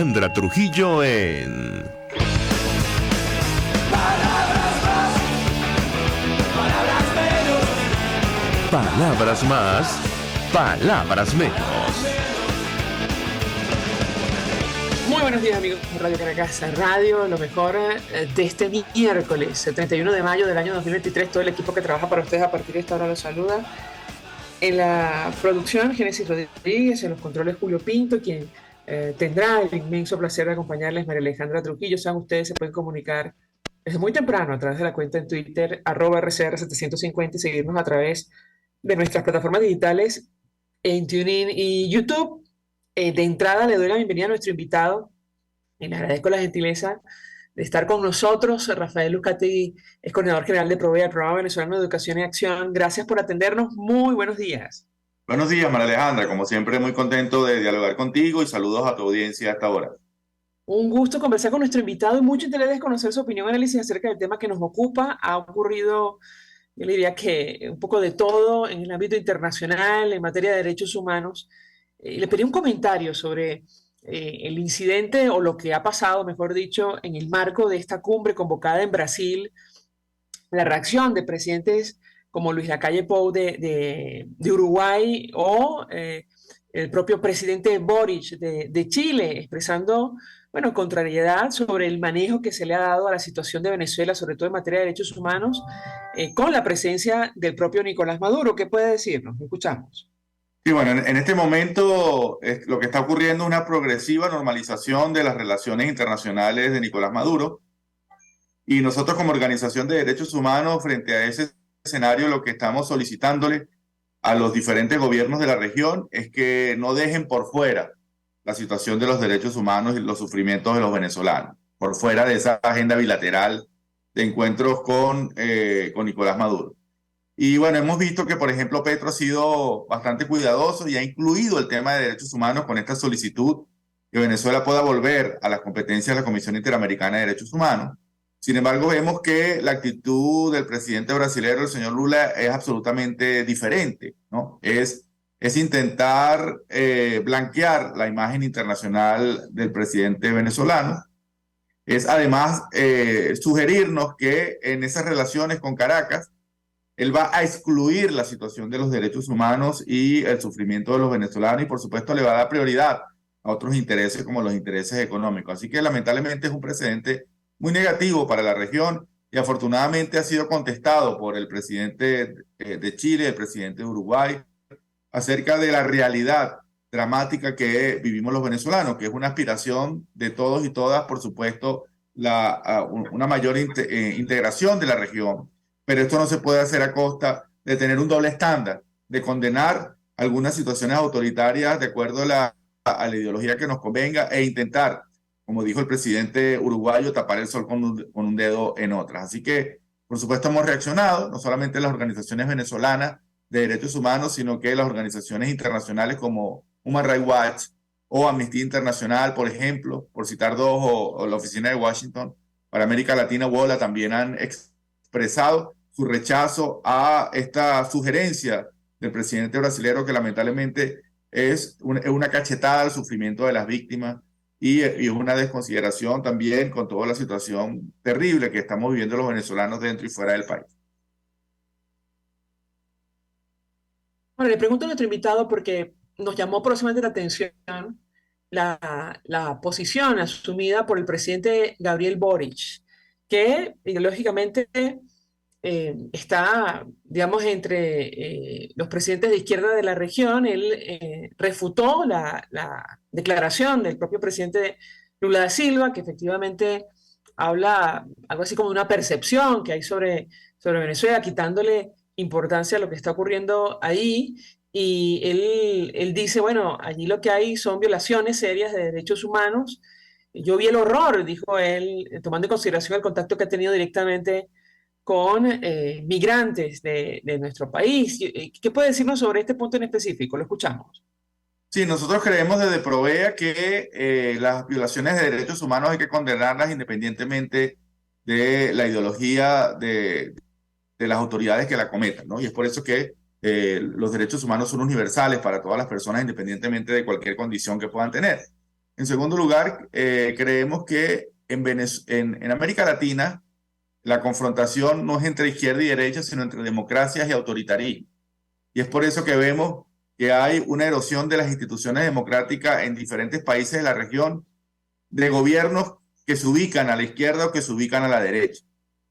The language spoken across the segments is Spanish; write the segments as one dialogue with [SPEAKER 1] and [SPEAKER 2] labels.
[SPEAKER 1] Alejandra Trujillo en
[SPEAKER 2] Palabras más, palabras menos.
[SPEAKER 1] Palabras más, palabras menos.
[SPEAKER 3] Muy buenos días, amigos de Radio Caracas Radio, lo mejor de este miércoles, el 31 de mayo del año 2023. Todo el equipo que trabaja para ustedes a partir de esta hora los saluda. En la producción, Génesis Rodríguez, en los controles, Julio Pinto, quien tendrá el inmenso placer de acompañarles, María Alejandra Trujillo. Saben, ustedes se pueden comunicar desde muy temprano a través de la cuenta en Twitter, @RCR750, y seguirnos a través de nuestras plataformas digitales en TuneIn y YouTube. De entrada le doy la bienvenida a nuestro invitado y le agradezco la gentileza de estar con nosotros. Rafael Uzcategui es coordinador general de Provea, el Programa Venezolano de Educación y Acción. Gracias por atendernos. Muy buenos días.
[SPEAKER 4] Buenos días, María Alejandra. Como siempre, muy contento de dialogar contigo y saludos a tu audiencia hasta ahora.
[SPEAKER 3] Un gusto conversar con nuestro invitado y mucho interés de conocer su opinión y análisis acerca del tema que nos ocupa. Ha ocurrido, yo le diría que un poco de todo en el ámbito internacional, en materia de derechos humanos. Le pedí un comentario sobre el incidente o lo que ha pasado, mejor dicho, en el marco de esta cumbre convocada en Brasil, la reacción de presidentes como Luis Lacalle Pou de Uruguay o el propio presidente Boric de Chile, expresando, bueno, contrariedad sobre el manejo que se le ha dado a la situación de Venezuela, sobre todo en materia de derechos humanos, con la presencia del propio Nicolás Maduro. ¿Qué puede decirnos? Escuchamos.
[SPEAKER 4] Sí, bueno, en este momento lo que está ocurriendo es una progresiva normalización de las relaciones internacionales de Nicolás Maduro, y nosotros como Organización de Derechos Humanos, frente a ese escenario, lo que estamos solicitándole a los diferentes gobiernos de la región es que no dejen por fuera la situación de los derechos humanos y los sufrimientos de los venezolanos, por fuera de esa agenda bilateral de encuentros con Nicolás Maduro. Y bueno, hemos visto que, por ejemplo, Petro ha sido bastante cuidadoso y ha incluido el tema de derechos humanos con esta solicitud que Venezuela pueda volver a las competencias de la Comisión Interamericana de Derechos Humanos. Sin embargo, vemos que la actitud del presidente brasileño, el señor Lula, es absolutamente diferente, ¿no? Es intentar blanquear la imagen internacional del presidente venezolano. Es además sugerirnos que en esas relaciones con Caracas, él va a excluir la situación de los derechos humanos y el sufrimiento de los venezolanos, y por supuesto le va a dar prioridad a otros intereses como los intereses económicos. Así que lamentablemente es un precedente muy negativo para la región, y afortunadamente ha sido contestado por el presidente de Chile, el presidente de Uruguay, acerca de la realidad dramática que vivimos los venezolanos, que es una aspiración de todos y todas, por supuesto, una mayor integración de la región. Pero esto no se puede hacer a costa de tener un doble estándar, de condenar algunas situaciones autoritarias de acuerdo a la ideología que nos convenga, e intentar, como dijo el presidente uruguayo, tapar el sol con un dedo en otras. Así que, por supuesto, hemos reaccionado, no solamente las organizaciones venezolanas de derechos humanos, sino que las organizaciones internacionales como Human Rights Watch o Amnistía Internacional, por ejemplo, por citar dos, o la Oficina de Washington para América Latina, WOLA, también han expresado su rechazo a esta sugerencia del presidente brasileño, que lamentablemente es una cachetada al sufrimiento de las víctimas y es una desconsideración también con toda la situación terrible que estamos viviendo los venezolanos dentro y fuera del país.
[SPEAKER 3] Bueno, le pregunto a nuestro invitado porque nos llamó próximamente la atención la posición asumida por el presidente Gabriel Boric, que ideológicamente está, digamos, entre los presidentes de izquierda de la región. Él refutó la declaración del propio presidente Lula da Silva, que efectivamente habla algo así como de una percepción que hay sobre Venezuela, quitándole importancia a lo que está ocurriendo ahí. Y él dice, bueno, allí lo que hay son violaciones serias de derechos humanos. Yo vi el horror, dijo él, tomando en consideración el contacto que ha tenido directamente con migrantes de nuestro país. ¿Qué puede decirnos sobre este punto en específico? Lo escuchamos.
[SPEAKER 4] Sí, nosotros creemos desde Provea que las violaciones de derechos humanos hay que condenarlas independientemente de la ideología de las autoridades que la cometan, ¿no? Y es por eso que los derechos humanos son universales para todas las personas, independientemente de cualquier condición que puedan tener. En segundo lugar, creemos que en América Latina la confrontación no es entre izquierda y derecha, sino entre democracias y autoritarismo. Y es por eso que vemos que hay una erosión de las instituciones democráticas en diferentes países de la región, de gobiernos que se ubican a la izquierda o que se ubican a la derecha.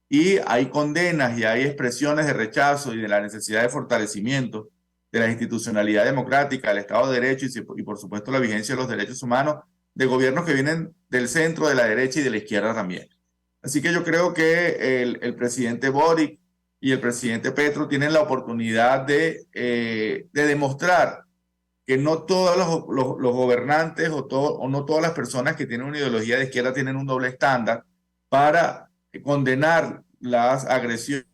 [SPEAKER 4] Y hay condenas y hay expresiones de rechazo y de la necesidad de fortalecimiento de la institucionalidad democrática, del Estado de Derecho y por supuesto la vigencia de los derechos humanos de gobiernos que vienen del centro, de la derecha y de la izquierda también. Así que yo creo que el presidente Boric y el presidente Petro tienen la oportunidad de demostrar que no todos los gobernantes o no todas las personas que tienen una ideología de izquierda tienen un doble estándar para condenar las agresiones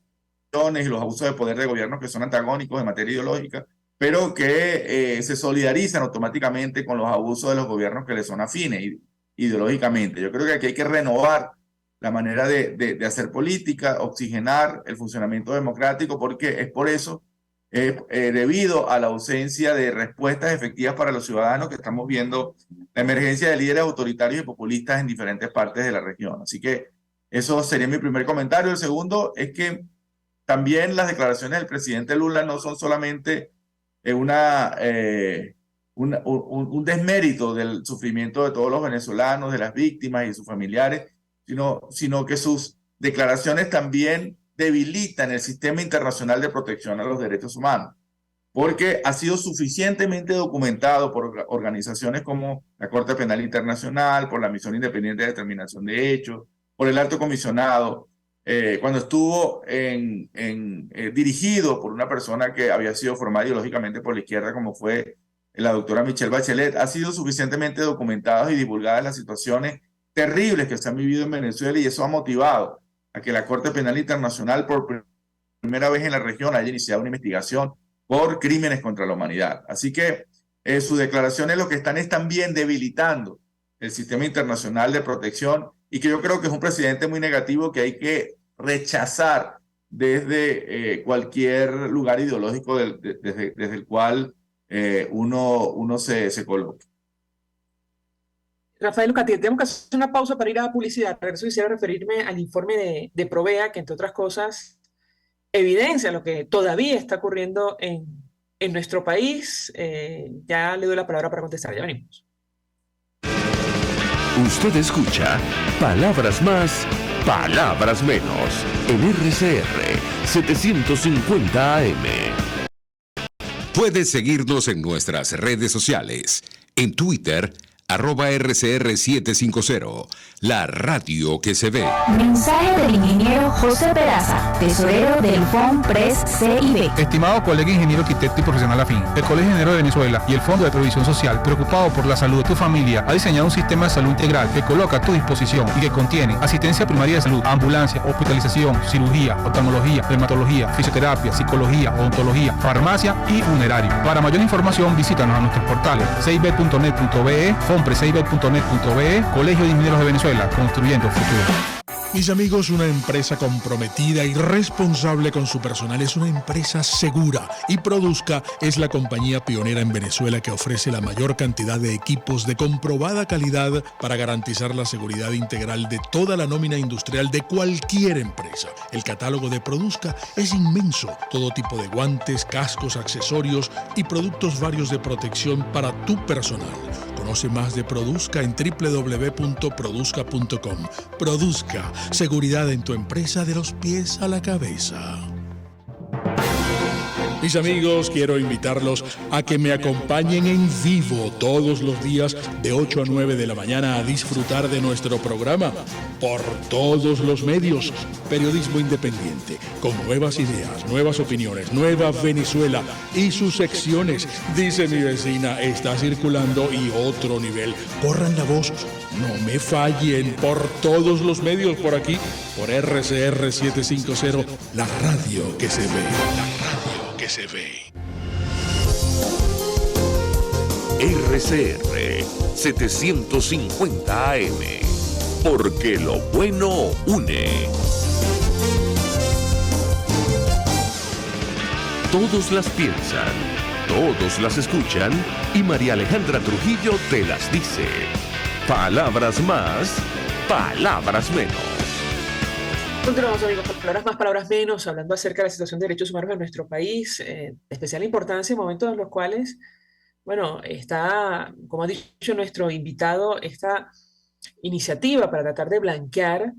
[SPEAKER 4] y los abusos de poder de gobiernos que son antagónicos en materia ideológica, pero que se solidarizan automáticamente con los abusos de los gobiernos que les son afines ideológicamente. Yo creo que aquí hay que renovar la manera de hacer política, oxigenar el funcionamiento democrático, porque es por eso, debido a la ausencia de respuestas efectivas para los ciudadanos, que estamos viendo la emergencia de líderes autoritarios y populistas en diferentes partes de la región. Así que eso sería mi primer comentario. El segundo es que también las declaraciones del presidente Lula no son solamente un desmérito del sufrimiento de todos los venezolanos, de las víctimas y sus familiares, sino que sus declaraciones también debilitan el sistema internacional de protección a los derechos humanos, porque ha sido suficientemente documentado por organizaciones como la Corte Penal Internacional, por la Misión Independiente de Determinación de Hechos, por el Alto Comisionado, cuando estuvo dirigido por una persona que había sido formada ideológicamente por la izquierda, como fue la doctora Michelle Bachelet. Ha sido suficientemente documentadas y divulgadas las situaciones terribles que se han vivido en Venezuela, y eso ha motivado a que la Corte Penal Internacional por primera vez en la región haya iniciado una investigación por crímenes contra la humanidad. Así que sus declaraciones lo que están es también debilitando el sistema internacional de protección, y que yo creo que es un precedente muy negativo que hay que rechazar desde cualquier lugar ideológico desde el cual uno se coloque.
[SPEAKER 3] Rafael Lucati, tenemos que hacer una pausa para ir a la publicidad. Para eso quisiera referirme al informe de Provea, que entre otras cosas evidencia lo que todavía está ocurriendo en nuestro país. Ya le doy la palabra para contestar, ya venimos.
[SPEAKER 1] Usted escucha Palabras Más, Palabras Menos en RCR 750 AM.
[SPEAKER 5] Puedes seguirnos en nuestras redes sociales. En Twitter, @RCR750, la radio que se ve.
[SPEAKER 6] Mensaje del ingeniero José Peraza, tesorero del FONPRES CIB.
[SPEAKER 7] Estimado colega ingeniero arquitecto y profesional afín, el Colegio Ingeniero de Venezuela y el Fondo de Previsión Social, preocupado por la salud de tu familia, ha diseñado un sistema de salud integral que coloca a tu disposición y que contiene asistencia primaria de salud, ambulancia, hospitalización, cirugía, oftalmología, dermatología, fisioterapia, psicología, odontología, farmacia y funerario. Para mayor información, visítanos a nuestros portales cib.net.be, fonprescib.net.be, Colegio de Ingenieros de Venezuela, construyendo futuro.
[SPEAKER 8] Mis amigos, una empresa comprometida y responsable con su personal es una empresa segura, y Produzca es la compañía pionera en Venezuela que ofrece la mayor cantidad de equipos de comprobada calidad para garantizar la seguridad integral de toda la nómina industrial de cualquier empresa. El catálogo de Produzca es inmenso, todo tipo de guantes, cascos, accesorios y productos varios de protección para tu personal. Conoce más de Produzca en www.produzca.com. Produzca, seguridad en tu empresa de los pies a la cabeza. Mis amigos, quiero invitarlos a que me acompañen en vivo todos los días de 8 a 9 de la mañana a disfrutar de nuestro programa por todos los medios. Periodismo independiente, con nuevas ideas, nuevas opiniones, Nueva Venezuela y sus secciones. Dice mi vecina, está circulando y otro nivel. Corran la voz, no me fallen, por todos los medios por aquí, por RCR 750, la radio que se ve. La radio que se ve.
[SPEAKER 1] RCR 750 AM, porque lo bueno une. Todos las piensan, todos las escuchan, y María Alejandra Trujillo te las dice. Palabras más, palabras menos.
[SPEAKER 3] Continuamos, amigos, con palabras más, palabras menos, hablando acerca de la situación de derechos humanos en nuestro país, de especial importancia en momentos en los cuales, bueno, está, como ha dicho nuestro invitado, esta iniciativa para tratar de blanquear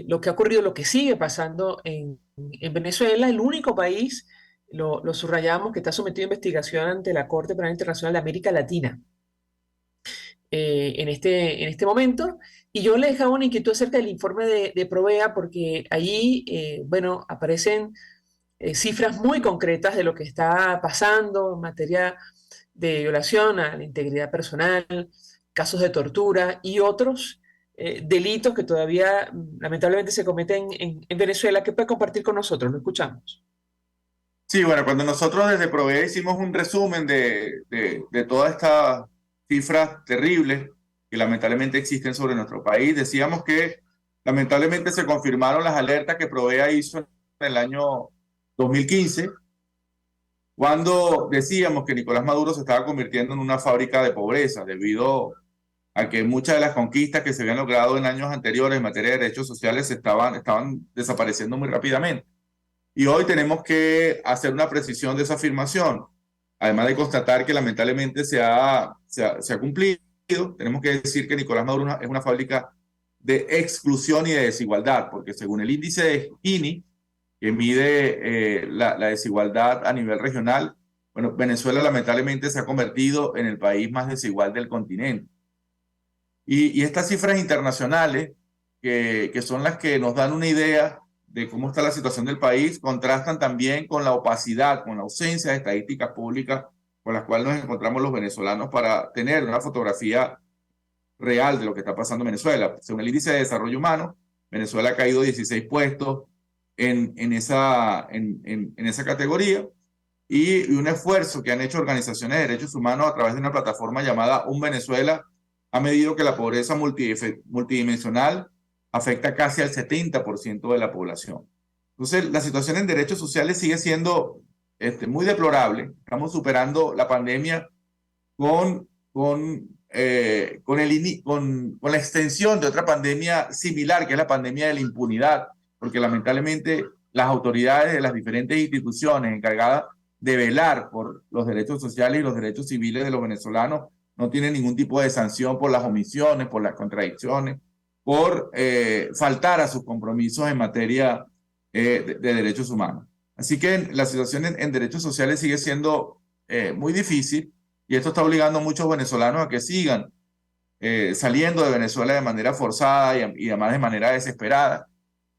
[SPEAKER 3] lo que ha ocurrido, lo que sigue pasando en Venezuela, el único país, lo subrayamos, que está sometido a investigación ante la Corte Penal Internacional de América Latina en este momento. Y yo le dejaba una inquietud acerca del informe de Provea, porque allí, bueno, aparecen cifras muy concretas de lo que está pasando en materia de violación a la integridad personal, casos de tortura y otros delitos que todavía lamentablemente se cometen en Venezuela. ¿Qué puede compartir con nosotros? Lo escuchamos.
[SPEAKER 4] Sí, bueno, cuando nosotros desde Provea hicimos un resumen de todas estas cifras terribles que lamentablemente existen sobre nuestro país, decíamos que lamentablemente se confirmaron las alertas que Provea hizo en el año 2015, cuando decíamos que Nicolás Maduro se estaba convirtiendo en una fábrica de pobreza debido a que muchas de las conquistas que se habían logrado en años anteriores en materia de derechos sociales estaban desapareciendo muy rápidamente. Y hoy tenemos que hacer una precisión de esa afirmación. Además de constatar que lamentablemente se ha cumplido, tenemos que decir que Nicolás Maduro es una fábrica de exclusión y de desigualdad, porque según el índice de Gini, que mide la desigualdad a nivel regional, bueno, Venezuela lamentablemente se ha convertido en el país más desigual del continente. Y estas cifras internacionales, que son las que nos dan una idea de cómo está la situación del país, contrastan también con la opacidad, con la ausencia de estadísticas públicas con las cuales nos encontramos los venezolanos para tener una fotografía real de lo que está pasando en Venezuela. Según el Índice de Desarrollo Humano, Venezuela ha caído 16 puestos en esa categoría, y un esfuerzo que han hecho organizaciones de derechos humanos a través de una plataforma llamada Un Venezuela ha medido que la pobreza multidimensional afecta casi al 70% de la población. Entonces, la situación en derechos sociales sigue siendo muy deplorable. Estamos superando la pandemia con la extensión de otra pandemia similar, que es la pandemia de la impunidad, porque lamentablemente las autoridades de las diferentes instituciones encargadas de velar por los derechos sociales y los derechos civiles de los venezolanos no tienen ningún tipo de sanción por las omisiones, por las contradicciones, por faltar a sus compromisos en materia de derechos humanos. Así que la situación en derechos sociales sigue siendo muy difícil, y esto está obligando a muchos venezolanos a que sigan saliendo de Venezuela de manera forzada y además de manera desesperada.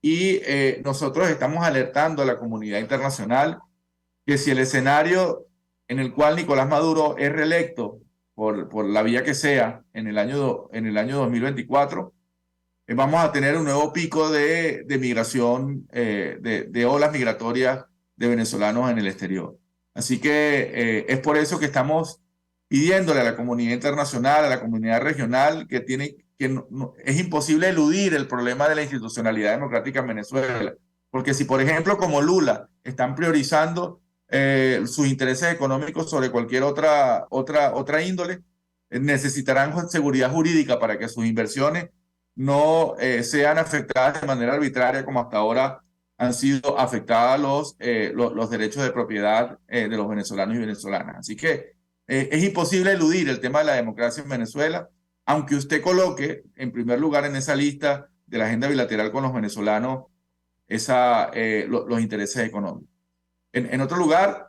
[SPEAKER 4] Y nosotros estamos alertando a la comunidad internacional que si el escenario en el cual Nicolás Maduro es reelecto por la vía que sea en el año 2024, vamos a tener un nuevo pico de migración, de olas migratorias de venezolanos en el exterior. Así que es por eso que estamos pidiéndole a la comunidad internacional, a la comunidad regional, que es imposible eludir el problema de la institucionalidad democrática en Venezuela. Porque si, por ejemplo, como Lula, están priorizando sus intereses económicos sobre cualquier otra índole, necesitarán seguridad jurídica para que sus inversiones no sean afectadas de manera arbitraria como hasta ahora han sido afectadas los derechos de propiedad de los venezolanos y venezolanas. Así que es imposible eludir el tema de la democracia en Venezuela, aunque usted coloque en primer lugar en esa lista de la agenda bilateral con los venezolanos los intereses económicos. En otro lugar,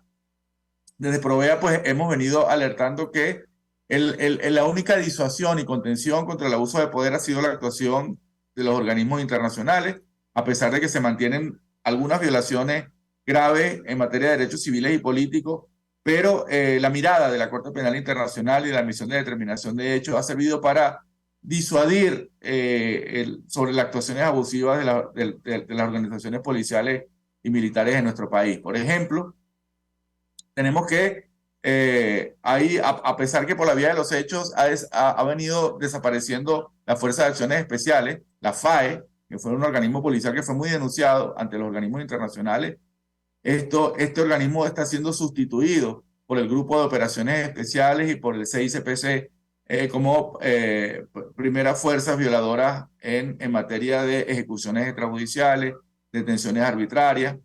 [SPEAKER 4] desde Provea pues hemos venido alertando que la única disuasión y contención contra el abuso de poder ha sido la actuación de los organismos internacionales, a pesar de que se mantienen algunas violaciones graves en materia de derechos civiles y políticos, pero la mirada de la Corte Penal Internacional y la misión de determinación de hechos ha servido para disuadir sobre las actuaciones abusivas de las organizaciones policiales y militares en nuestro país. Por ejemplo, tenemos que a pesar que por la vía de los hechos ha venido desapareciendo la Fuerza de Acciones Especiales, la FAE, que fue un organismo policial que fue muy denunciado ante los organismos internacionales. Este organismo está siendo sustituido por el Grupo de Operaciones Especiales y por el CICPC, como primeras fuerzas violadoras en materia de ejecuciones extrajudiciales, detenciones arbitrarias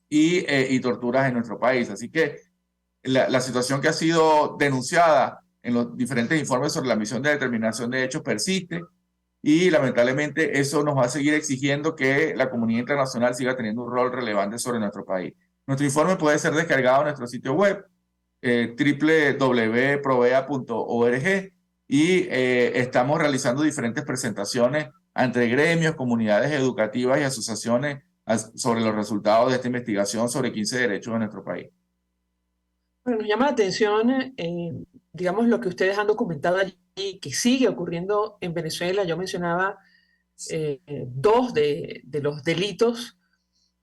[SPEAKER 4] y torturas en nuestro país. Así que la situación que ha sido denunciada en los diferentes informes sobre la misión de determinación de hechos persiste y lamentablemente eso nos va a seguir exigiendo que la comunidad internacional siga teniendo un rol relevante sobre nuestro país. Nuestro informe puede ser descargado en nuestro sitio web www.provea.org y estamos realizando diferentes presentaciones ante gremios, comunidades educativas y asociaciones sobre los resultados de esta investigación sobre 15 derechos de nuestro país.
[SPEAKER 3] Bueno, nos llama la atención, digamos, lo que ustedes han documentado allí, que sigue ocurriendo en Venezuela. Yo mencionaba dos de los delitos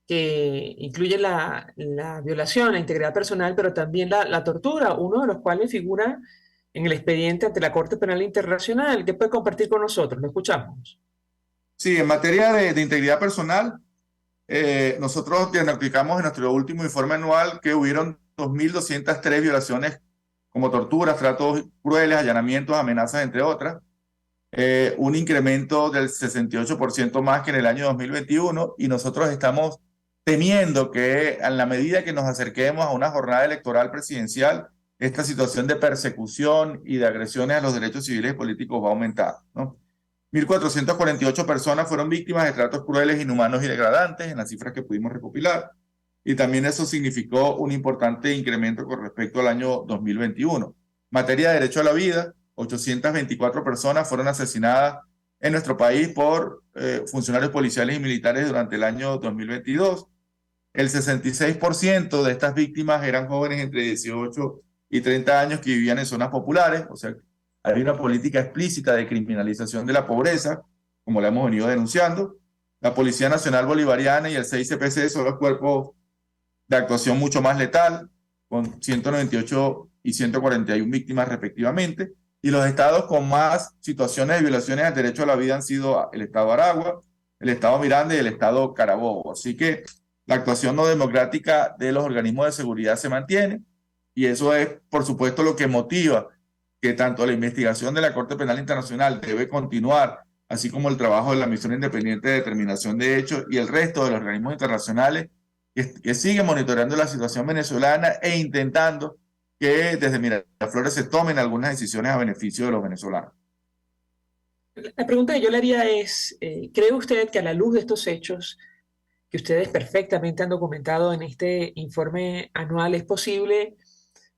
[SPEAKER 3] que incluyen la violación, la integridad personal, pero también la tortura, uno de los cuales figura en el expediente ante la Corte Penal Internacional. ¿Qué puede compartir con nosotros? Lo escuchamos.
[SPEAKER 4] Sí, en materia de integridad personal, nosotros diagnosticamos en nuestro último informe anual que hubieron 2.203 violaciones como torturas, tratos crueles, allanamientos, amenazas, entre otras. Un incremento del 68% más que en el año 2021 y nosotros estamos temiendo que en la medida que nos acerquemos a una jornada electoral presidencial, esta situación de persecución y de agresiones a los derechos civiles y políticos va a aumentar, ¿no? 1.448 personas fueron víctimas de tratos crueles, inhumanos y degradantes en las cifras que pudimos recopilar. Y también eso significó un importante incremento con respecto al año 2021. Materia de derecho a la vida, 824 personas fueron asesinadas en nuestro país por funcionarios policiales y militares durante el año 2022. El 66% de estas víctimas eran jóvenes entre 18 y 30 años que vivían en zonas populares, o sea, hay una política explícita de criminalización de la pobreza, como la hemos venido denunciando. La Policía Nacional Bolivariana y el CICPC son los cuerpos de actuación mucho más letal, con 198 y 141 víctimas respectivamente. Y los estados con más situaciones de violaciones al derecho a la vida han sido el estado Aragua, el estado Miranda y el estado Carabobo. Así que la actuación no democrática de los organismos de seguridad se mantiene y eso es, por supuesto, lo que motiva que tanto la investigación de la Corte Penal Internacional debe continuar, así como el trabajo de la Misión Independiente de Determinación de Hechos y el resto de los organismos internacionales que siguen monitoreando la situación venezolana e intentando que desde Miraflores se tomen algunas decisiones a beneficio de los venezolanos.
[SPEAKER 3] La pregunta que yo le haría es, ¿cree usted que a la luz de estos hechos que ustedes perfectamente han documentado en este informe anual, es posible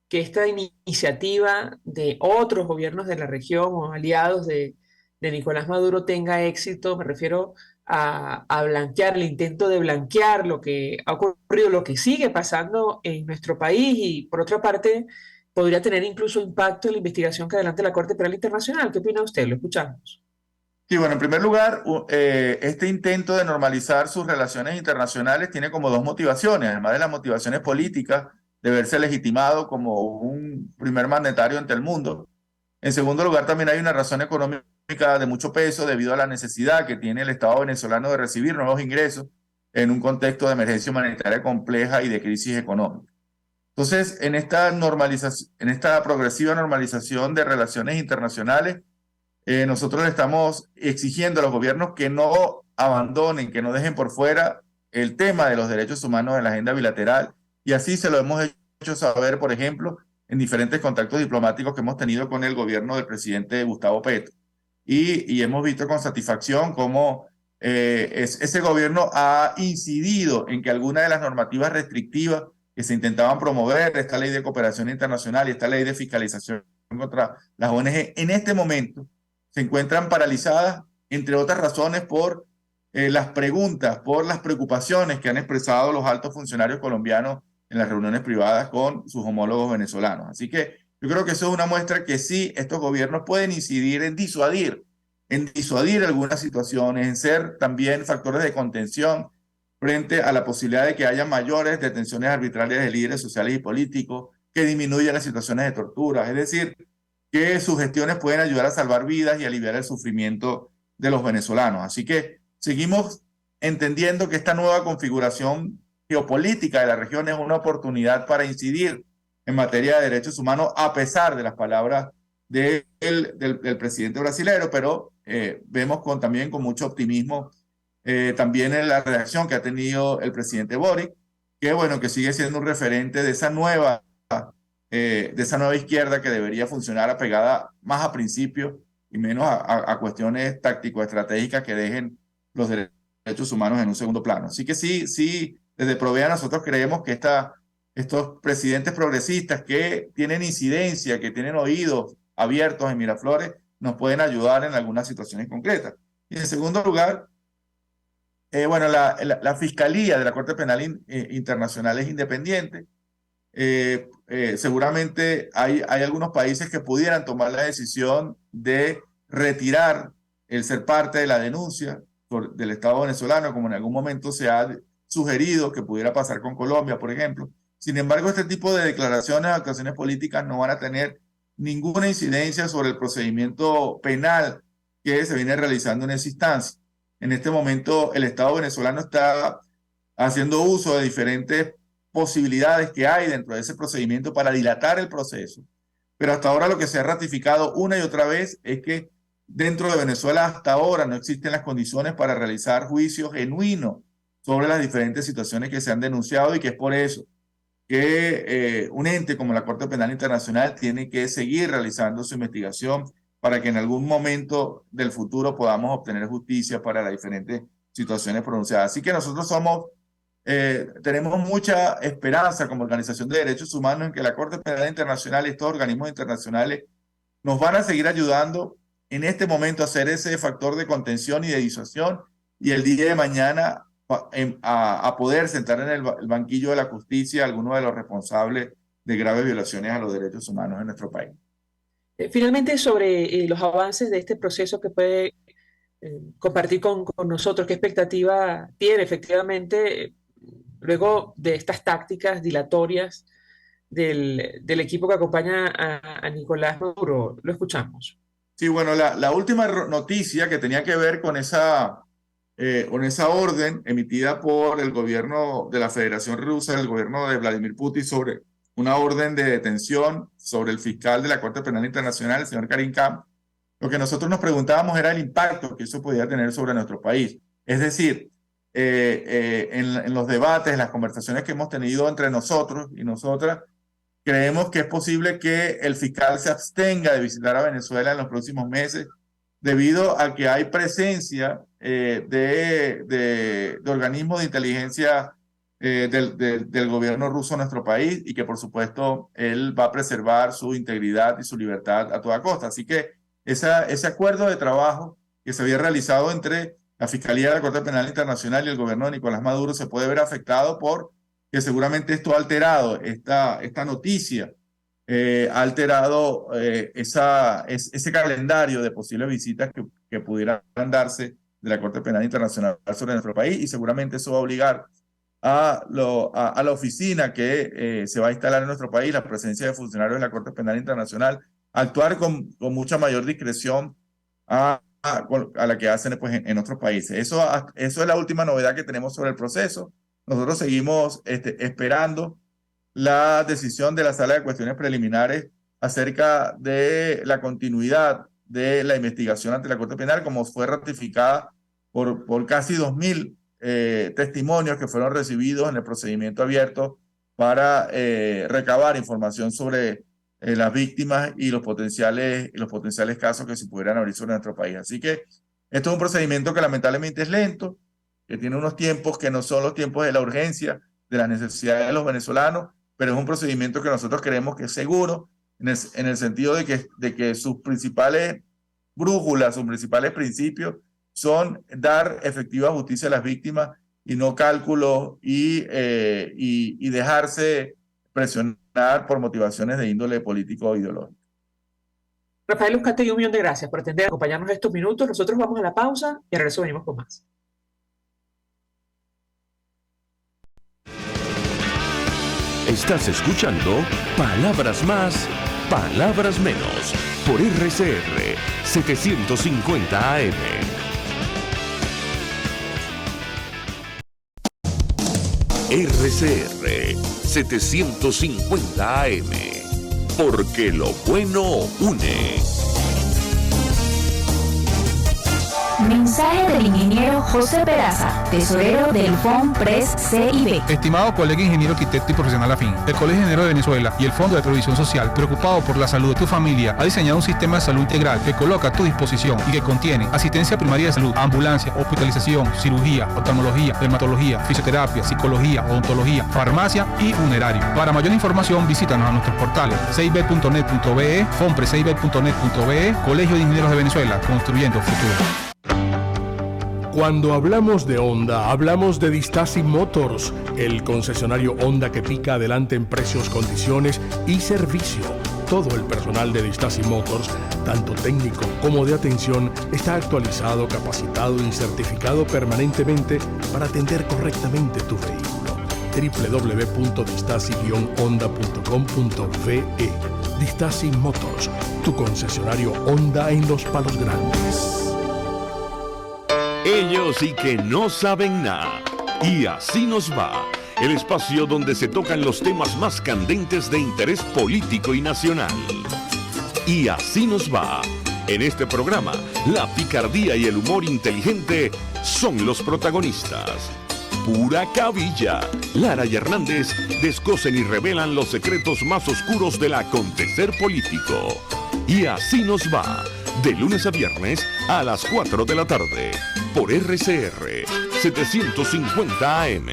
[SPEAKER 3] que esta iniciativa de otros gobiernos de la región o aliados de Nicolás Maduro tenga éxito? Me refiero a blanquear, el intento de blanquear lo que ha ocurrido, lo que sigue pasando en nuestro país y, por otra parte, podría tener incluso impacto en la investigación que adelante la Corte Penal Internacional. ¿Qué opina usted? Lo escuchamos.
[SPEAKER 4] Sí, bueno, en primer lugar, este intento de normalizar sus relaciones internacionales tiene como dos motivaciones, además de las motivaciones políticas, de verse legitimado como un primer mandatario ante el mundo. En segundo lugar, también hay una razón económica de mucho peso debido a la necesidad que tiene el Estado venezolano de recibir nuevos ingresos en un contexto de emergencia humanitaria compleja y de crisis económica. Entonces, en esta progresiva normalización de relaciones internacionales, nosotros le estamos exigiendo a los gobiernos que no abandonen, que no dejen por fuera el tema de los derechos humanos en la agenda bilateral. Y así se lo hemos hecho saber, por ejemplo, en diferentes contactos diplomáticos que hemos tenido con el gobierno del presidente Gustavo Petro. Y hemos visto con satisfacción cómo ese gobierno ha incidido en que algunas de las normativas restrictivas que se intentaban promover, esta ley de cooperación internacional y esta ley de fiscalización contra las ONG, en este momento se encuentran paralizadas, entre otras razones, por las preguntas, por las preocupaciones que han expresado los altos funcionarios colombianos en las reuniones privadas con sus homólogos venezolanos. Así que yo creo que eso es una muestra que sí, estos gobiernos pueden incidir en disuadir algunas situaciones, en ser también factores de contención frente a la posibilidad de que haya mayores detenciones arbitrarias de líderes sociales y políticos, que disminuyan las situaciones de tortura. Es decir, que sus gestiones pueden ayudar a salvar vidas y aliviar el sufrimiento de los venezolanos. Así que seguimos entendiendo que esta nueva configuración geopolítica de la región es una oportunidad para incidir en materia de derechos humanos, a pesar de las palabras del presidente brasilero, pero vemos también con mucho optimismo también en la reacción que ha tenido el presidente Boric, que bueno, que sigue siendo un referente de esa nueva izquierda que debería funcionar apegada más a principios y menos a cuestiones táctico-estratégicas que dejen los derechos humanos en un segundo plano. Así que sí, desde Provea nosotros creemos que estos presidentes progresistas que tienen incidencia, que tienen oídos abiertos en Miraflores, nos pueden ayudar en algunas situaciones concretas. Y en segundo lugar, bueno, la Fiscalía de la Corte Penal Internacional es independiente. Seguramente hay algunos países que pudieran tomar la decisión de retirar el ser parte de la denuncia del Estado venezolano, como en algún momento se ha sugerido que pudiera pasar con Colombia, por ejemplo. Sin embargo, este tipo de declaraciones, actuaciones políticas no van a tener ninguna incidencia sobre el procedimiento penal que se viene realizando en esa instancia. En este momento, el Estado venezolano está haciendo uso de diferentes posibilidades que hay dentro de ese procedimiento para dilatar el proceso. Pero hasta ahora lo que se ha ratificado una y otra vez es que dentro de Venezuela hasta ahora no existen las condiciones para realizar juicios genuinos sobre las diferentes situaciones que se han denunciado, y que es por eso que un ente como la Corte Penal Internacional tiene que seguir realizando su investigación para que en algún momento del futuro podamos obtener justicia para las diferentes situaciones pronunciadas. Así que nosotros tenemos mucha esperanza como organización de derechos humanos en que la Corte Penal Internacional y estos organismos internacionales nos van a seguir ayudando en este momento a ser ese factor de contención y de disuasión, y el día de mañana a poder sentar en el banquillo de la justicia a algunos de los responsables de graves violaciones a los derechos humanos en nuestro país.
[SPEAKER 3] Finalmente, sobre los avances de este proceso que puede compartir con nosotros, ¿qué expectativa tiene efectivamente luego de estas tácticas dilatorias del equipo que acompaña a Nicolás Maduro? Lo escuchamos.
[SPEAKER 4] Sí, bueno, la última noticia que tenía que ver con esa orden emitida por el gobierno de la Federación Rusa, el gobierno de Vladimir Putin, sobre una orden de detención sobre el fiscal de la Corte Penal Internacional, el señor Karim Khan, lo que nosotros nos preguntábamos era el impacto que eso podía tener sobre nuestro país. Es decir, en los debates, en las conversaciones que hemos tenido entre nosotros y nosotras, creemos que es posible que el fiscal se abstenga de visitar a Venezuela en los próximos meses, debido a que hay presencia de organismos de inteligencia del gobierno ruso en nuestro país, y que por supuesto él va a preservar su integridad y su libertad a toda costa. Así que ese acuerdo de trabajo que se había realizado entre la Fiscalía de la Corte Penal Internacional y el gobierno de Nicolás Maduro se puede ver afectado por que seguramente esto ha alterado, esta noticia ha alterado ese calendario de posibles visitas que pudieran darse de la Corte Penal Internacional sobre nuestro país, y seguramente eso va a obligar a la oficina que se va a instalar en nuestro país, la presencia de funcionarios de la Corte Penal Internacional, a actuar con mucha mayor discreción a la que hacen pues, en otros países. Eso es la última novedad que tenemos sobre el proceso. Nosotros seguimos esperando la decisión de la Sala de Cuestiones Preliminares acerca de la continuidad de la investigación ante la Corte Penal, como fue ratificada por casi 2.000 testimonios que fueron recibidos en el procedimiento abierto para recabar información sobre las víctimas y los potenciales casos que se pudieran abrir sobre nuestro país. Así que esto es un procedimiento que lamentablemente es lento, que tiene unos tiempos que no son los tiempos de la urgencia, de las necesidades de los venezolanos, pero es un procedimiento que nosotros creemos que es seguro en el sentido de que sus principales brújulas, sus principales principios son dar efectiva justicia a las víctimas y no cálculos y dejarse presionar por motivaciones de índole político o ideológico.
[SPEAKER 3] Rafael Uzcategui, un millón de gracias por atender, acompañarnos estos minutos. Nosotros vamos a la pausa y al regreso venimos con más.
[SPEAKER 1] Estás escuchando Palabras Más, Palabras Menos, por RCR 750 AM. RCR 750 AM. porque lo bueno une.
[SPEAKER 6] Mensaje del ingeniero José Peraza, tesorero del FONPRES CIB.
[SPEAKER 7] Estimado colega ingeniero arquitecto y profesional afín, el Colegio de Ingenieros de Venezuela y el Fondo de Previsión Social, preocupado por la salud de tu familia, ha diseñado un sistema de salud integral que coloca a tu disposición y que contiene asistencia primaria de salud, ambulancia, hospitalización, cirugía, oftalmología, dermatología, fisioterapia, psicología, odontología, farmacia y funerario. Para mayor información, visítanos a nuestros portales cib.net.be, fonprescib.net.be, Colegio de Ingenieros de Venezuela, construyendo futuro.
[SPEAKER 8] Cuando hablamos de Honda, hablamos de Distasi Motors, el concesionario Honda que pica adelante en precios, condiciones y servicio. Todo el personal de Distasi Motors, tanto técnico como de atención, está actualizado, capacitado y certificado permanentemente para atender correctamente tu vehículo. www.distasi-honda.com.ve. Distasi Motors, tu concesionario Honda en Los Palos Grandes.
[SPEAKER 1] Ellos sí que no saben nada. Y así nos va. El espacio donde se tocan los temas más candentes de interés político y nacional. Y así nos va. En este programa, la picardía y el humor inteligente son los protagonistas. Pura cabilla. Lara y Hernández descosen y revelan los secretos más oscuros del acontecer político. Y así nos va. De lunes a viernes a las 4 de la tarde. Por RCR 750 AM.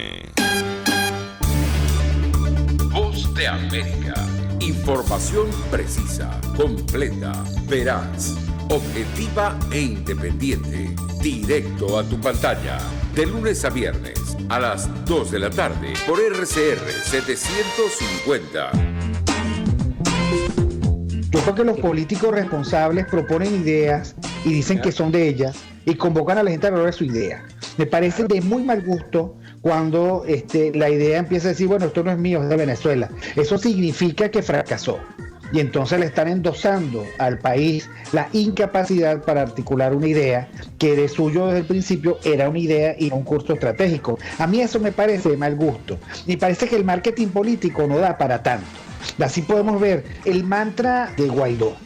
[SPEAKER 5] Voz de América. Información precisa, completa, veraz, objetiva e independiente. Directo a tu pantalla. De lunes a viernes a las 2 de la tarde. Por RCR 750.
[SPEAKER 9] Yo creo que los políticos responsables proponen ideas y dicen que son de ellas y convocan a la gente a hablar de su idea. Me parece de muy mal gusto cuando la idea empieza a decir, bueno, esto no es mío, es de Venezuela. Eso significa que fracasó. Y entonces le están endosando al país la incapacidad para articular una idea que de suyo desde el principio era una idea y no un curso estratégico. A mí eso me parece de mal gusto. Me parece que el marketing político no da para tanto. Así podemos ver el mantra de Guaidó: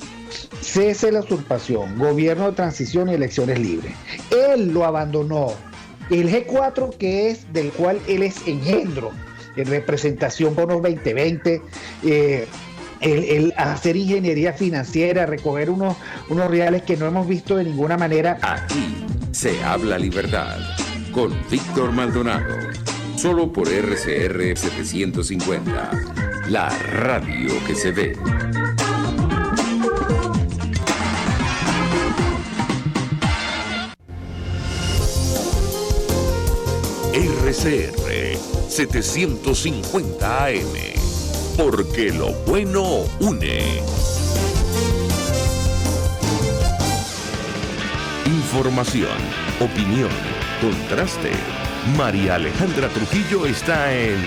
[SPEAKER 9] cese la usurpación, gobierno de transición y elecciones libres. Él lo abandonó. El G4, que es del cual él es engendro, en representación bonos 2020, el hacer ingeniería financiera, recoger unos reales que no hemos visto de ninguna manera.
[SPEAKER 5] Aquí se habla libertad con Víctor Maldonado. Solo por RCR 750. La radio que se ve. RCR 750 AM. Porque lo bueno une. Información, opinión, contraste. María Alejandra Trujillo está en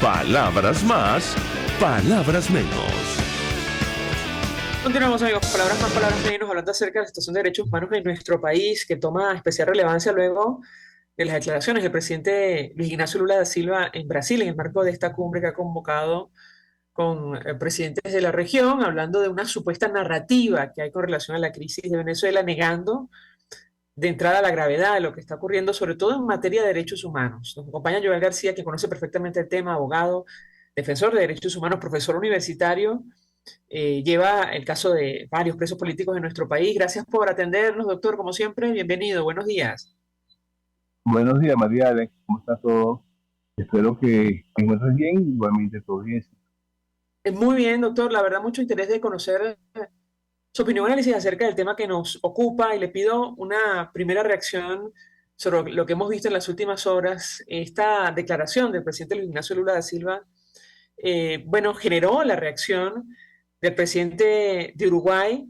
[SPEAKER 5] Palabras Más, Palabras Menos.
[SPEAKER 3] Continuamos, amigos, palabras más, palabras menos, hablando acerca de la situación de derechos humanos en nuestro país, que toma especial relevancia luego de las declaraciones del presidente Luis Ignacio Lula da Silva en Brasil, en el marco de esta cumbre que ha convocado con presidentes de la región, hablando de una supuesta narrativa que hay con relación a la crisis de Venezuela, negando de entrada la gravedad de lo que está ocurriendo, sobre todo en materia de derechos humanos. Nos acompaña Joel García, que conoce perfectamente el tema, abogado, defensor de derechos humanos, profesor universitario, lleva el caso de varios presos políticos en nuestro país. Gracias por atendernos, doctor, como siempre, bienvenido, buenos días.
[SPEAKER 10] Buenos días, María Alex, ¿cómo está todo? Espero que encuentres bien, igualmente todo bien.
[SPEAKER 3] Muy bien, doctor, la verdad mucho interés de conocer su opinión y análisis acerca del tema que nos ocupa, y le pido una primera reacción sobre lo que hemos visto en las últimas horas. Esta declaración del presidente Luis Ignacio Lula da Silva, generó la reacción del presidente de Uruguay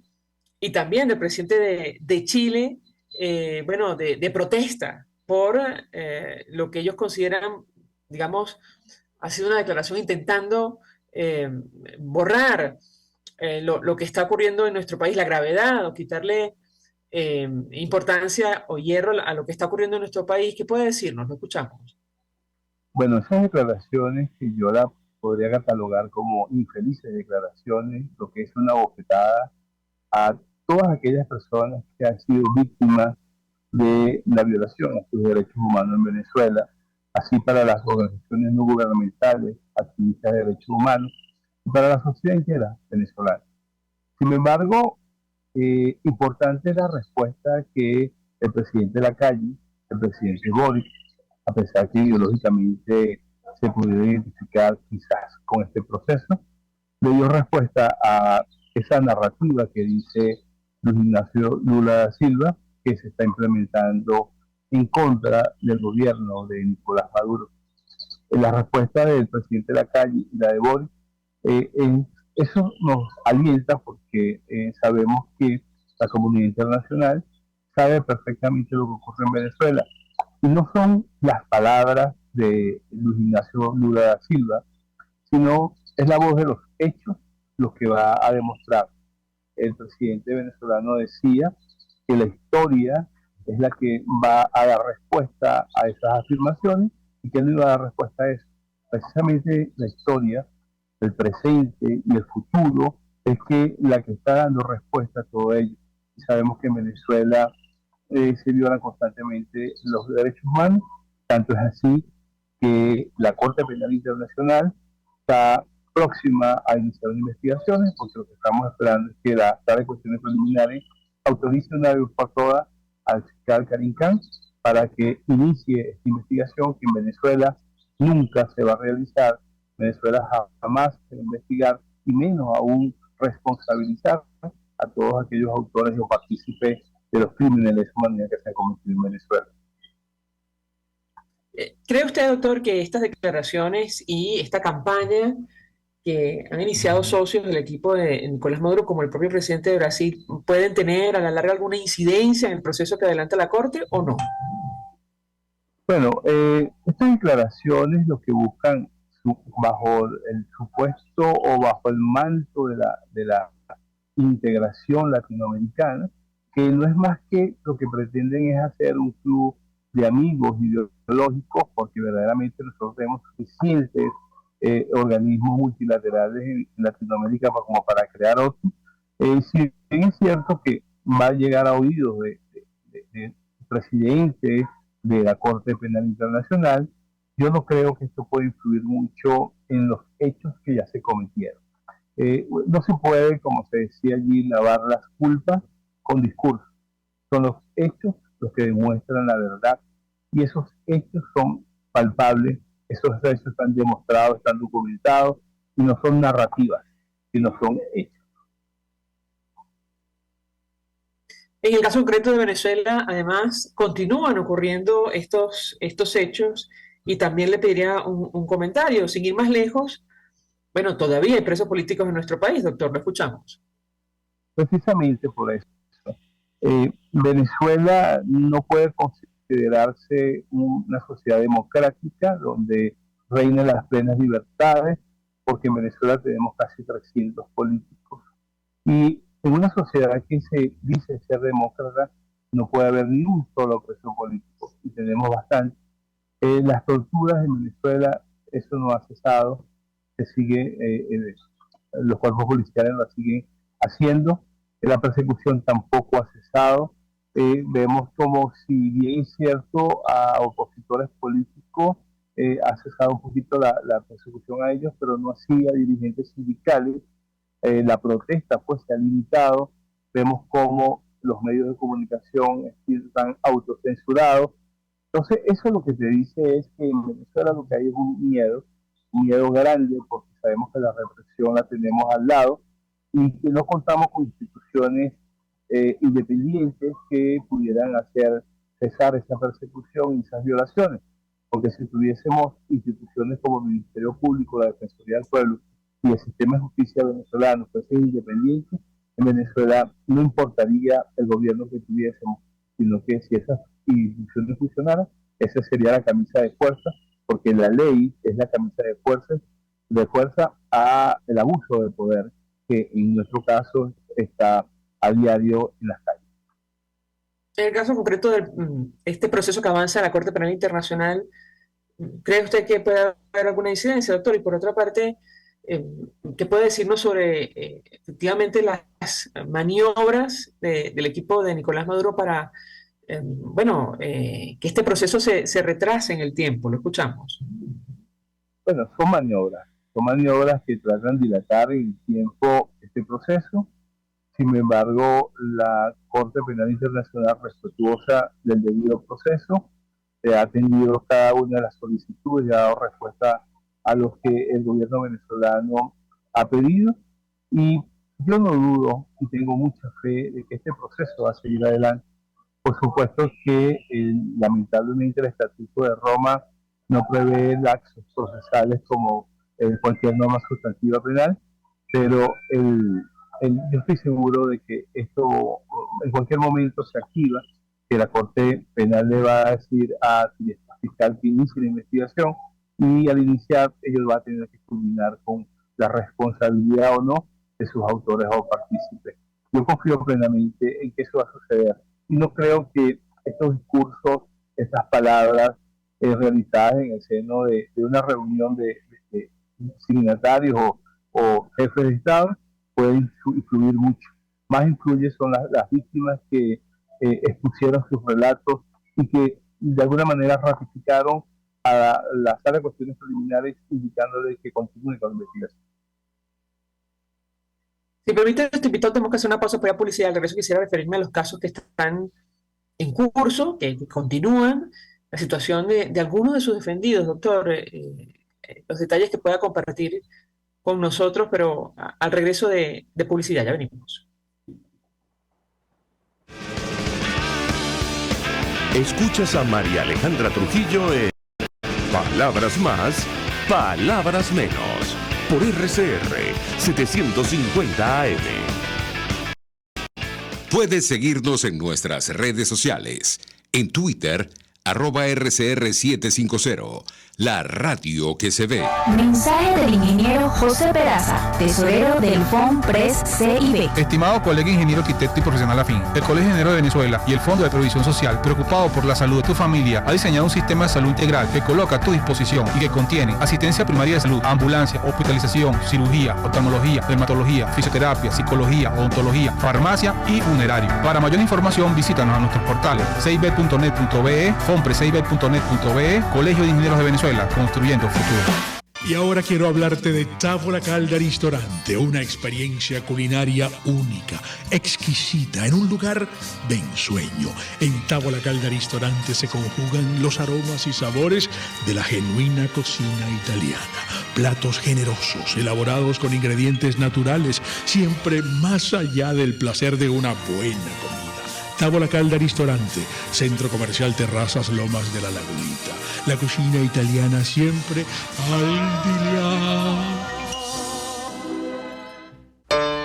[SPEAKER 3] y también del presidente de Chile, de protesta por lo que ellos consideran, digamos, ha sido una declaración intentando borrar lo que está ocurriendo en nuestro país, la gravedad, o quitarle importancia o hierro a lo que está ocurriendo en nuestro país. ¿Qué puede decirnos? Lo escuchamos.
[SPEAKER 10] Bueno, esas declaraciones que yo las podría catalogar como infelices declaraciones, lo que es una bofetada a todas aquellas personas que han sido víctimas de la violación a sus derechos humanos en Venezuela, así para las organizaciones no gubernamentales, activistas de derechos humanos, y para la sociedad entera venezolana. Sin embargo, importante es la respuesta que el presidente Lacalle, el presidente Boric, a pesar que ideológicamente se pudiera identificar quizás con este proceso, le dio respuesta a esa narrativa que dice Luis Ignacio Lula da Silva, que se está implementando en contra del gobierno de Nicolás Maduro. La respuesta del presidente Lacalle y la de Boric, eso nos alienta porque sabemos que la comunidad internacional sabe perfectamente lo que ocurre en Venezuela. Y no son las palabras de Luis Ignacio Lula da Silva, sino es la voz de los hechos lo que va a demostrar. El presidente venezolano decía que la historia es la que va a dar respuesta a esas afirmaciones y que no iba a dar respuesta a eso. Precisamente la historia, el presente y el futuro es que la que está dando respuesta a todo ello. Y sabemos que en Venezuela se violan constantemente los derechos humanos, tanto es así que la Corte Penal Internacional está próxima a iniciar investigaciones, porque lo que estamos esperando es que la Sala de Cuestiones Preliminares autorice una vez por todas al fiscal Karim Khan para que inicie esta investigación que en Venezuela nunca se va a realizar. Venezuela jamás se va a investigar y menos aún responsabilizar a todos aquellos autores o partícipes de los crímenes de lesa humanidad que se han cometido en Venezuela.
[SPEAKER 3] ¿Cree usted, doctor, que estas declaraciones y esta campaña que han iniciado socios del equipo de Nicolás Maduro, como el propio presidente de Brasil, pueden tener a la larga alguna incidencia en el proceso que adelanta la Corte o no?
[SPEAKER 10] Bueno, estas declaraciones lo que buscan bajo el supuesto o bajo el manto de la integración latinoamericana, que no es más que lo que pretenden es hacer un club de amigos ideológicos, porque verdaderamente nosotros tenemos suficientes organismos multilaterales en Latinoamérica como para crear otros. Si bien es cierto que va a llegar a oídos de presidente de la Corte Penal Internacional, yo no creo que esto pueda influir mucho en los hechos que ya se cometieron. No se puede, como se decía allí, lavar las culpas con discursos. Son los hechos los que demuestran la verdad y esos hechos son palpables, esos hechos están demostrados, están documentados y no son narrativas, sino son hechos.
[SPEAKER 3] En el caso concreto de Venezuela, además, continúan ocurriendo estos hechos y también le pediría un comentario. Sin ir más lejos, bueno, todavía hay presos políticos en nuestro país, doctor, lo escuchamos.
[SPEAKER 10] Precisamente por eso. Venezuela no puede considerarse una sociedad democrática donde reinen las plenas libertades, porque en Venezuela tenemos casi 300 políticos. Y en una sociedad que se dice ser demócrata, no puede haber ni un solo preso político, y tenemos bastante. Las torturas en Venezuela, eso no ha cesado, se sigue, los cuerpos policiales lo siguen haciendo, la persecución tampoco ha cesado. Vemos como, si bien es cierto, a opositores políticos ha cesado un poquito la persecución a ellos, pero no así a dirigentes sindicales. La protesta pues se ha limitado. Vemos como los medios de comunicación están autocensurados. Entonces eso lo que te dice es que en Venezuela lo que hay es un miedo grande, porque sabemos que la represión la tenemos al lado y que no contamos con instituciones independientes que pudieran hacer cesar esa persecución y esas violaciones, porque si tuviésemos instituciones como el Ministerio Público, la Defensoría del Pueblo y el sistema de justicia venezolano fuesen independientes, en Venezuela no importaría el gobierno que tuviésemos, sino que si esas instituciones funcionaran, esa sería la camisa de fuerza, porque la ley es la camisa de fuerza a el abuso de poder, que en nuestro caso está a diario en las calles.
[SPEAKER 3] En el caso concreto de este proceso que avanza en la Corte Penal Internacional, ¿Cree usted que puede haber alguna incidencia, doctor? Y por otra parte, ¿qué puede decirnos sobre efectivamente las maniobras del equipo de Nicolás Maduro para, que este proceso se retrase en el tiempo? Lo escuchamos.
[SPEAKER 10] Bueno, son maniobras que tratan de dilatar en el tiempo este proceso. Sin embargo, la Corte Penal Internacional, respetuosa del debido proceso, ha atendido cada una de las solicitudes y ha dado respuesta a los que el gobierno venezolano ha pedido. Y yo no dudo y tengo mucha fe de que este proceso va a seguir adelante. Por supuesto que lamentablemente el Estatuto de Roma no prevé laxos procesales como cualquier norma sustantiva penal, pero yo estoy seguro de que esto en cualquier momento se activa, que la Corte Penal le va a decir al fiscal que inicie la investigación, y al iniciar ellos van a tener que culminar con la responsabilidad o no de sus autores o partícipes. Yo confío plenamente en que eso va a suceder y no creo que estos discursos, estas palabras realizadas en el seno de una reunión de signatarios o jefes de Estado pueden influir mucho. Más influye son las víctimas que expusieron sus relatos y que de alguna manera ratificaron a la sala de cuestiones preliminares indicándole que continúe con la investigación.
[SPEAKER 3] Si permite, este invitado, tenemos que hacer una pausa para la publicidad. Al regreso quisiera referirme a los casos que están en curso, que continúan, la situación de algunos de sus defendidos, doctor, los detalles que pueda compartir con nosotros, pero al regreso de publicidad, ya venimos.
[SPEAKER 1] Escuchas a María Alejandra Trujillo en Palabras Más, Palabras Menos, por RCR 750 AM.
[SPEAKER 5] Puedes seguirnos en nuestras redes sociales. En Twitter, @RCR750, la radio que se ve.
[SPEAKER 6] Mensaje del ingeniero José Peraza, tesorero del FONPRES CIB.
[SPEAKER 7] Estimado colega ingeniero arquitecto y profesional afín, el Colegio de Ingenieros de Venezuela y el Fondo de Previsión Social, preocupado por la salud de tu familia, ha diseñado un sistema de salud integral que coloca a tu disposición y que contiene asistencia primaria de salud, ambulancia, hospitalización, cirugía, oftalmología, dermatología, fisioterapia, psicología, odontología, farmacia y funerario. Para mayor información, visítanos a nuestros portales cib.net.be, fonprescib.net.be, Colegio de Ingenieros de Venezuela, construyendo futuro.
[SPEAKER 8] Y ahora quiero hablarte de Távola Calda Ristorante, una experiencia culinaria única, exquisita, en un lugar de ensueño. En Távola Calda Ristorante se conjugan los aromas y sabores de la genuina cocina italiana. Platos generosos, elaborados con ingredientes naturales, siempre más allá del placer de una buena comida. Távola Calda Ristorante, Centro Comercial Terrazas Lomas de la Lagunita. La cocina italiana siempre al día.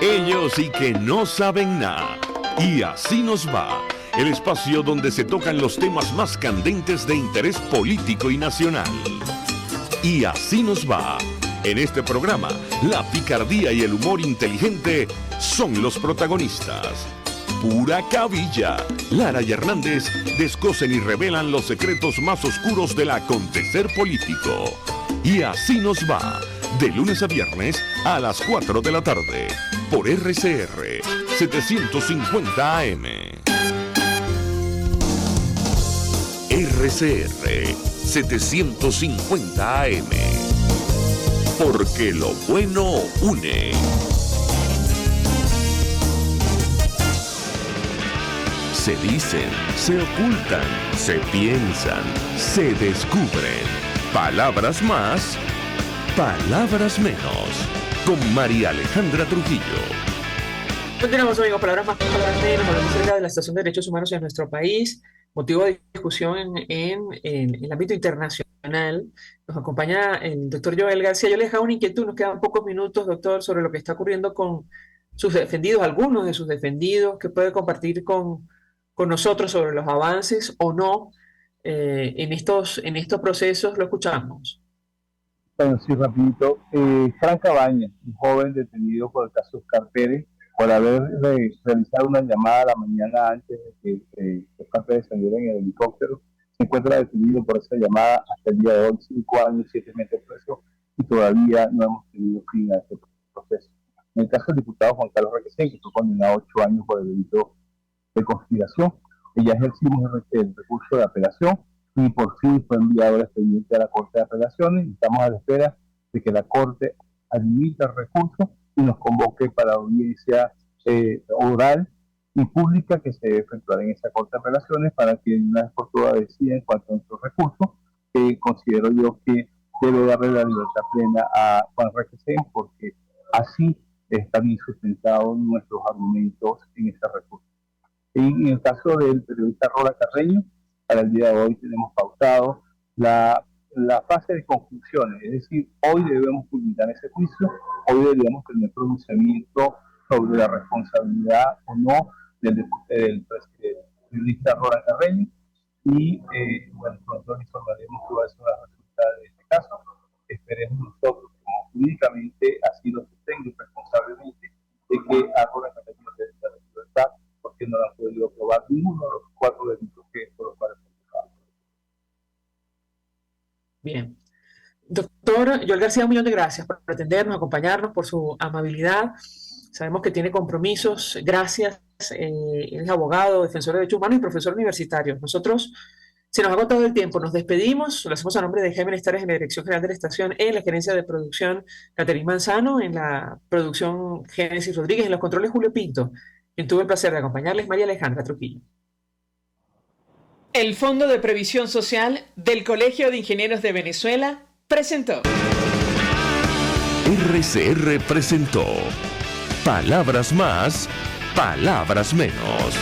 [SPEAKER 1] Ellos sí que no saben nada. Y así nos va. El espacio donde se tocan los temas más candentes de interés político y nacional. Y así nos va. En este programa, la picardía y el humor inteligente son los protagonistas. Pura cabilla. Lara y Hernández descosen y revelan los secretos más oscuros del acontecer político. Y así nos va, de lunes a viernes a las 4 de la tarde, por RCR 750 AM. RCR 750 AM. Porque lo bueno une. Se dicen, se ocultan, se piensan, se descubren. Palabras más, palabras menos. Con María Alejandra Trujillo.
[SPEAKER 3] Continuamos, amigos. Palabras más, palabras menos. Hablamos acerca de la situación de derechos humanos en nuestro país. Motivo de discusión en el ámbito internacional. Nos acompaña el doctor Joel García. Yo le dejaba una inquietud, nos quedan pocos minutos, doctor, sobre lo que está ocurriendo con sus defendidos, algunos de sus defendidos, que puede compartir con nosotros sobre los avances o no en estos procesos. Lo escuchamos.
[SPEAKER 10] Bueno, sí, rapidito. Fran Cabañas, un joven detenido por el caso Oscar Pérez, por haber realizado una llamada la mañana antes de que Oscar Pérez saliera en el helicóptero se encuentra detenido por esa llamada hasta el día de hoy, 5 años, 7 meses preso, y todavía no hemos tenido fin a este proceso. En el caso del diputado Juan Carlos Requesén, que fue condenado a 8 años por el delito de conspiración, ya ejercimos el recurso de apelación y por fin fue enviado el expediente a la Corte de Apelaciones y estamos a la espera de que la Corte admita el recurso y nos convoque para la audiencia oral y pública que se debe efectuar en esa Corte de Apelaciones para que una vez por todas decida en cuanto a nuestros recursos, que considero yo que debe darle la libertad plena a Juan Requesén porque así están bien sustentados nuestros argumentos en ese recurso. En el caso del periodista Rola Carreño, para el día de hoy tenemos pautado la fase de conclusiones, es decir, hoy debemos culminar ese juicio, hoy deberíamos tener pronunciamiento sobre la responsabilidad o no del periodista Rola Carreño y bueno, pronto informaremos cuáles son las resultados de este caso. Esperemos nosotros, como jurídicamente así lo sostengo responsablemente, de que a Rola Carreño se dé la libertad porque no la han podido probar ninguno de los 4 delitos que por los cuales fue juzgado.
[SPEAKER 3] Bien. Doctor Joel García, un millón de gracias por atendernos, acompañarnos, por su amabilidad. Sabemos que tiene compromisos. Gracias. Es abogado, defensor de derechos humanos y profesor universitario. Nosotros se nos ha agotado el tiempo. Nos despedimos. Lo hacemos a nombre de Jaime Nestares en la Dirección General de la Estación, en la Gerencia de Producción Caterín Manzano, en la producción Génesis Rodríguez, en los controles Julio Pinto. Quien tuve el placer de acompañarles, María Alejandra Trujillo. El Fondo de Previsión Social del Colegio de Ingenieros de Venezuela presentó.
[SPEAKER 1] RCR presentó Palabras Más, Palabras Menos.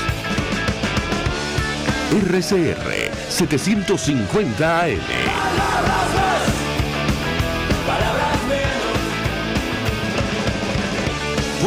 [SPEAKER 1] RCR 750 AM.
[SPEAKER 2] Palabras más.